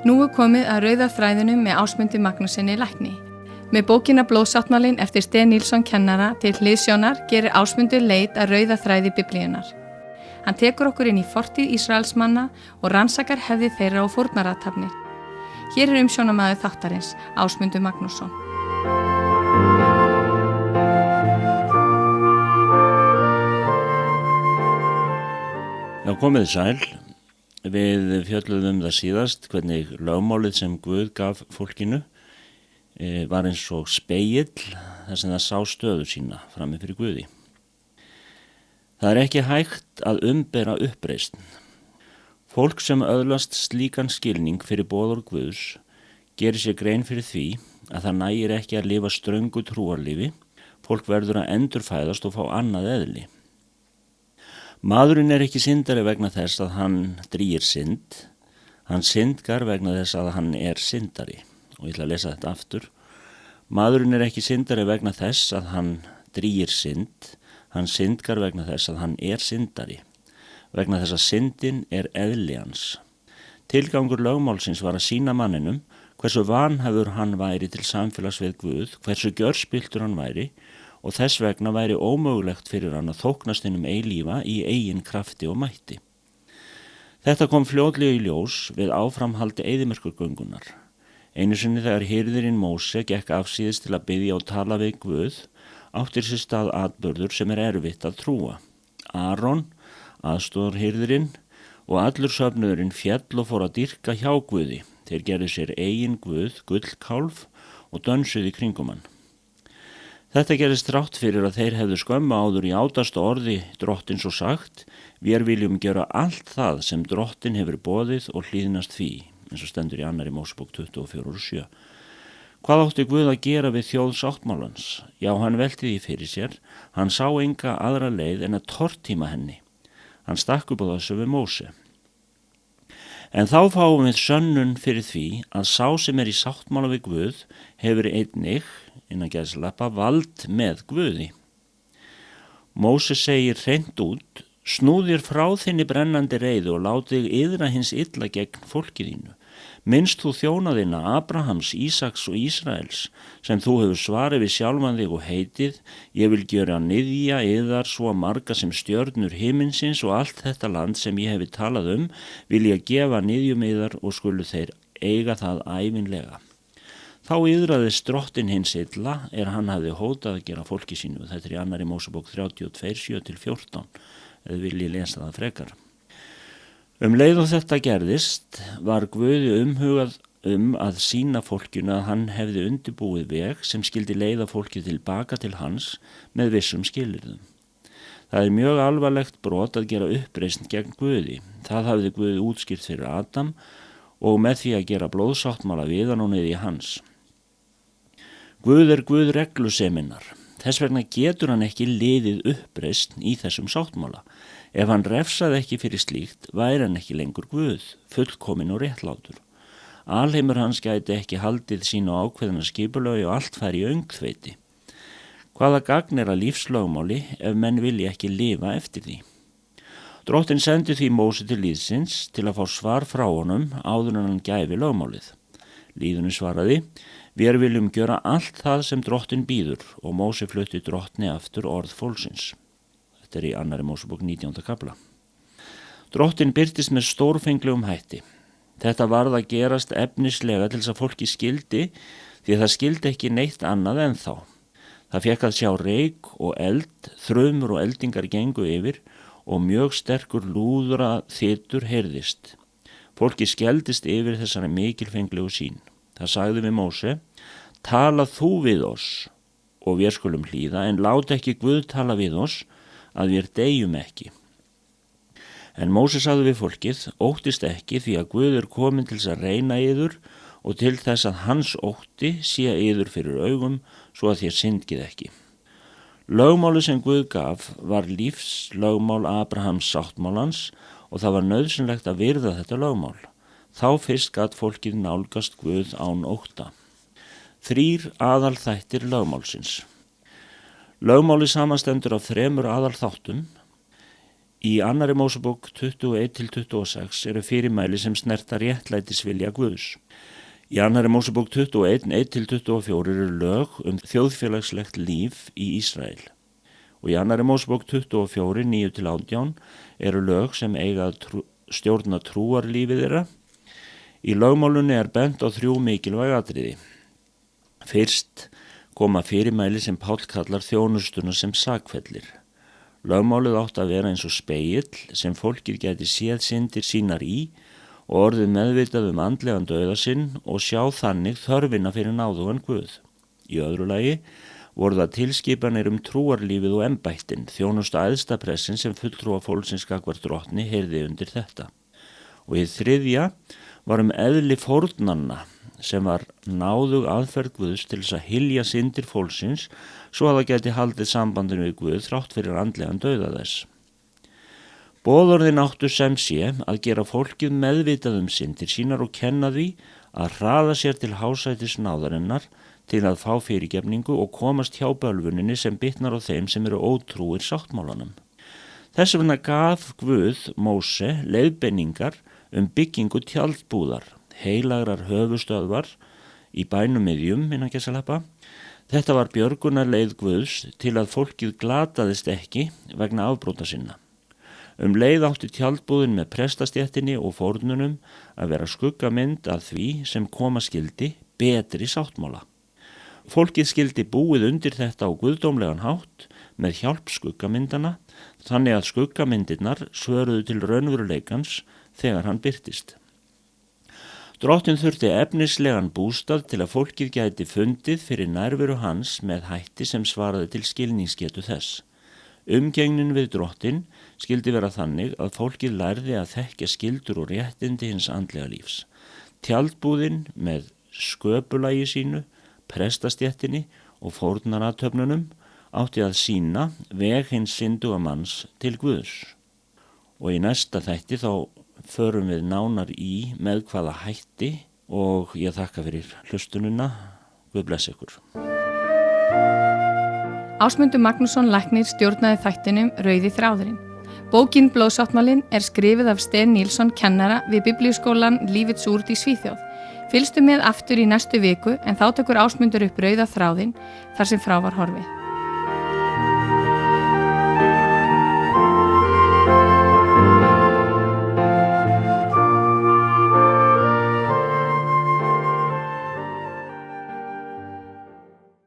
Nú komið að rauða þræðinum með Ásmundi Magnússyni lækni. Með bókina Blóðsáttmálinn eftir Sten Nilsson kennara til hliðsjónar gerir Ásmundur leit að rauða þræði Biblíunnar. Hann tekur okkur inn í fortíð Ísraelsmanna og rannsakar hefði þeirra og fórnarathafnir. Hér umsjónarmaður þáttarins, Ásmundur Magnússon. Já, komið sæl. Við fjölluðum það síðast hvernig lögmálið sem Guð gaf fólkinu var eins og spegill þar sem það sá stöðu sína frammi fyrir Guði. Það er ekki hægt að umbera uppreisn. Fólk sem öðlast slíkan skilning fyrir boðorð Guðs gerir sér grein fyrir því að það nægir ekki að lifa ströngu trúarlífi. Fólk verður að endurfæðast og fá annað eðli. Maðurinn er ekki syndari vegna þess að hann drýgir synd. Hann syndgar vegna þess að hann er syndari. Og ég ætla að lesa þetta aftur. Maðurinn er ekki syndari vegna þess að hann drýgir synd. Hann syndgar vegna þess að hann er syndari. Vegna þess að syndin er eðli hans. Tilgangur lögmálsins var að sýna manninum hversu vanhæfur hann væri til samfélags við Guð, hversu gjörspilltur hann væri, og þess vegna væri ómögulegt fyrir hann að þóknast hinum eilífa í eigin krafti og mætti. Þetta kom fljótlega í ljós við áframhaldi eyðimerkurgöngunnar. Einu sinni þegar hirðirinn Móse gekk afsíðis til að biðja og tala við Guð, áttir sér stað atburður sem er erfitt að trúa. Aron, aðstoðarhirðirinn, og allur söfnuðurinn féll og fór að dýrka hjá Guði. Þeir gerðu sér eigin Guð, gullkálf, og dönsuðu í kringum hann. Þetta gerist þrátt fyrir að þeir hefðu skömmu áður í átasta orði drottins og sagt: Vér viljum gera allt það sem drottin hefur boðið og hlýðnast því, eins og stendur í 2. Mósebók 24:7. Hvað átti Guð að gera við þjóð sáttmálans? Já, hann velti því fyrir sér. Hann sá enga aðra leið en að tortíma henni. Hann stakk upp á þessu við Móse. En þá fáum við sönnun fyrir því að sá sem er í sáttmála við Guð hefur einnig, innan gæðslappa, vald með Guði. Móse segir hreint út: Snúðir frá þinni brennandi reiði og látið yðra hins illa gegn fólki þínu. Minnst þú þjóna þína Abrahams, Ísaks og Ísraels, sem þú hefur svarið við sjálfan þig og heitið: Ég vil gjöra niðja yðar svo marga sem stjörnur himinsins, og allt þetta land sem ég hefi talað vil ég gefa niðjum yðar og skulu þeir eiga það ævinlega. Þá yðraðist drottin hins illa hann hafði hótað að gera fólki sínu. Þetta er í 2. Mósebók 32:7-14, eða vil ég lesa það frekar. Leið og þetta gerðist var Guði umhugað að sýna fólkinu að hann hefði undirbúið veg sem skyldi leiða fólkið tilbaka til hans með vissum skilyrðum. Það er mjög alvarlegt brot að gera uppreisn gegn Guði. Það hafði Guði útskýrt fyrir Adam og með því að gera blóðsáttmála við hann og niður í hans. Guð er Guð regluseminnar. Þess vegna getur hann ekki liðið uppreisn í þessum sáttmála. Ef hann refsaði ekki fyrir slíkt, væri hann ekki lengur Guð, fullkominn og réttlátur. Alheimur hans gæti ekki haldið sínu ákveðna skipulagi og allt færi í öngþveiti. Hvaða gagn er að lífslögmáli ef menn vilja ekki lifa eftir því? Drottinn sendi því Móse til lýðsins til að fá svar frá honum áður en hann gæfi lögmálið. Lýðurinn svaraði: Vér viljum gjöra allt það sem drottinn býður, og Móse flutti drottni aftur orð fólksins. Þetta er í 2. Mósebók 19. kapla. Drottinn birtist með stórfenglegum hætti. Þetta varð að gerast efnislega til þess að fólki skildi, því að það skildi ekki neitt annað en þá. Það fékk að sjá reyk og eld, þrumur og eldingar gengu yfir og mjög sterkur lúðra þytur heyrðist. Fólki skeldist yfir þessari mikilfenglegu sýn. Það sagði við Móse: Tala þú við oss og við skulum hlýða, en láta ekki Guð tala við oss að við deyjum ekki. En Móse sagði við fólkið: Óttist ekki, því að Guð er komin til þess að reyna yður og til þess að hans ótti sé yður fyrir augum, svo að þér syndgið ekki. Lögmáli sem Guð gaf var lífslögmál Abrahams sáttmálans og það var nauðsynlegt að virða þetta lögmál. Þá fyrst gat fólkið nálgast Guð án ótta. 3 aðalþættir lögmálsins. Lögmáli samanstendur af 3 aðalþáttum. Í annarri Mósebók 21-26 eru fyrirmæli sem snerta réttlætisvilja Guðs. Í annarri Mósebók 21:1-24 eru lög þjóðfélagslegt líf í Ísrael. Og í annarri Mósebók 24, 9-18 eru lög sem eiga að stjórna trúarlífið þeirra. Í lögmálunni er bent á 3 mikilvæg atriði. Fyrst koma fyrirmæli sem Páll kallar þjónustuna sem sakfellir. Lögmálið átti að vera eins og spegill sem fólkið gæti séð syndir sínar í og orðið meðvitað andlegan dauða sinn og sjá þannig þörfina fyrir náðugan Guð. Í öðru lagi voru það tilskipanir trúarlífið og embættin, þjónustu æðsta pressin sem fulltrúa fólksins gagnvart drottni heyrði undir þetta. Og í þriðja var eðli fórnanna sem var náðug aðferð Guðs til þess að hylja syndir fólksins svo að það geti haldið sambandinu við Guð þrátt fyrir andlegan dauða þess. Boðorðin áttu sem sé að gera fólkið meðvitað syndir sínar og kenna því að hraða sér til hásætis náðarinnar til að fá fyrirgefningu og komast hjá bölvuninni sem bitnar á þeim sem eru ótrúir sáttmálanum. Þess vegna gaf Guð Móse leiðbeiningar byggingu tjaldbúðar, heilagrar höfustöðvar í bænumiðjum innan gæsalappa. Þetta var björgunarleið Guðs til að fólkið glataðist ekki vegna afbrota sinna. Leið átti tjaldbúðin með prestastéttinni og fórnunum að vera skuggamynd af því sem koma skildi betri sáttmála. Fólkið skildi búið undir þetta á guðdómlegan hátt með hjálp skuggamyndana, þannig að skuggamyndirnar svöruðu til raunveruleikans þegar hann birtist. Drottinn þurfti efnislegan bústað til að fólkið gæti fundið fyrir nærveru hans með hætti sem svaraði til skilningsgetu þess. Umgengnin við drottinn skildi vera þannig að fólkið lærði að þekkja skyldur og réttindi hins andlega lífs. Tjaldbúðin með sköpulagi sínu, prestastéttinni og fórnarathöfnunum átti að sýna veg hins synduga manns til Guðs. Og í næsta þætti þá förum við nánar í með hvaða hætti og ég þakka fyrir hlustununa. Guð blessi ykkur. Ásmundur Magnússon læknir stjórnaði þættinum Rauði þráðurinn. Bókin Blóðsáttmálinn er skrifið af Sten Nilsson kennara við Biblíuskólan Lífets Ord í Svíþjóð. Fylgstu með aftur í næstu viku en þá tekur Ásmundur upp Rauða þráðinn þar sem frá var horfið.